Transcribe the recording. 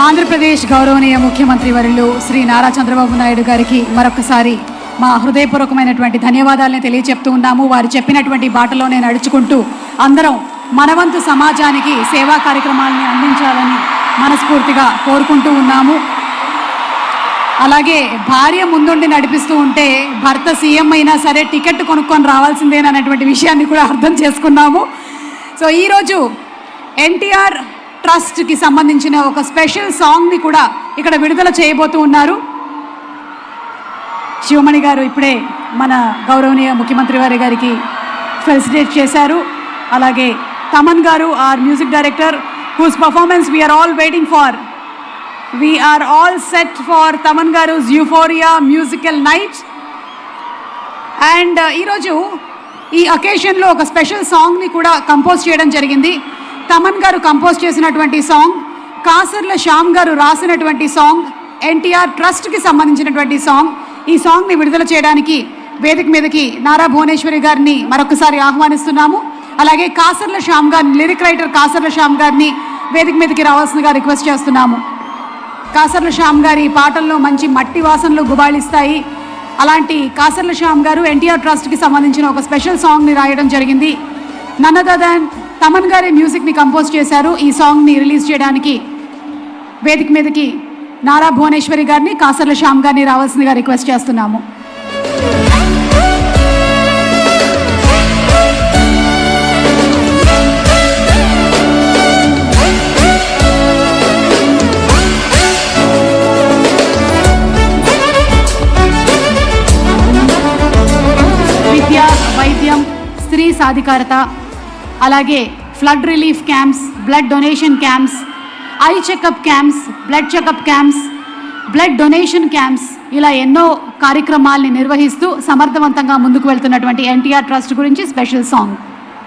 ఆంధ్రప్రదేశ్ గౌరవనీయ ముఖ్యమంత్రి వర్యులు శ్రీ నారా చంద్రబాబు నాయుడు గారికి మరొకసారి మా హృదయపూర్వకమైనటువంటి ధన్యవాదాలను తెలియజెప్తూ ఉన్నాము. వారు చెప్పినటువంటి బాటలోనే నడుచుకుంటూ అందరం మనవంతు సమాజానికి సేవా కార్యక్రమాలని అందించాలని మనస్ఫూర్తిగా కోరుకుంటూ ఉన్నాము. అలాగే భార్య ముందుండి నడిపిస్తూ ఉంటే భర్త సీఎం అయినా సరే టికెట్ కొనుక్కొని రావాల్సిందేనన్నటువంటి విషయాన్ని కూడా అర్థం చేసుకున్నాము. సో ఈరోజు ఎన్టీఆర్ ట్రస్ట్కి సంబంధించిన ఒక స్పెషల్ సాంగ్ని కూడా ఇక్కడ విడుదల చేయబోతూ ఉన్నారు. శివమణి గారు ఇప్పుడే మన గౌరవనీయ ముఖ్యమంత్రి వారి గారికి ఫెలిసిటేట్ చేశారు. అలాగే తమన్ గారు our music director whose performance we are all waiting for. We are all set for Thaman గారుస్ యూఫోరియా మ్యూజికల్ నైట్. అండ్ ఈరోజు ఈ అకేషన్లో ఒక స్పెషల్ సాంగ్ని కూడా కంపోజ్ చేయడం జరిగింది. తమన్ గారు కంపోజ్ చేసినటువంటి సాంగ్, కాసర్ల శ్యామ్ గారు రాసినటువంటి సాంగ్, ఎన్టీఆర్ ట్రస్ట్కి సంబంధించినటువంటి సాంగ్. ఈ సాంగ్ని విడుదల చేయడానికి వేదిక మీదకి నారా భువనేశ్వరి గారిని మరొకసారి ఆహ్వానిస్తున్నాము. అలాగే కాసర్ల శ్యామ్ గారిని, లిరిక్ రైటర్ కాసర్ల శ్యామ్ గారిని వేదిక మీదకి రావాల్సిందిగా రిక్వెస్ట్ చేస్తున్నాము. కాసర్ల శ్యామ్ గారి పాటల్లో మంచి మట్టి వాసనలు గుబాళిస్తాయి. అలాంటి కాసర్ల శ్యామ్ గారు ఎన్టీఆర్ ట్రస్ట్కి సంబంధించిన ఒక స్పెషల్ సాంగ్ని రాయడం జరిగింది. నన్ అదర్ దాన్ తమన్ గారి మ్యూజిక్ని కంపోజ్ చేశారు. ఈ సాంగ్ని రిలీజ్ చేయడానికి వేదిక మీదకి నారా భువనేశ్వరి గారిని, కాసర్ల శ్యామ్ గారిని రావాల్సిందిగా రిక్వెస్ట్ చేస్తున్నాము. విద్య, వైద్యం, స్త్రీ సాధికారత, అలాగే flood relief camps, blood donation camps, eye checkup camps, blood checkup camps, blood donation camps, ఇలా ఎన్నో కార్యక్రమాల్ని నిర్వహిస్తూ సమర్థవంతంగా ముందుకు వెళ్తున్నటువంటి ఎన్టీఆర్ ట్రస్ట్ గురించి స్పెషల్ సాంగ్.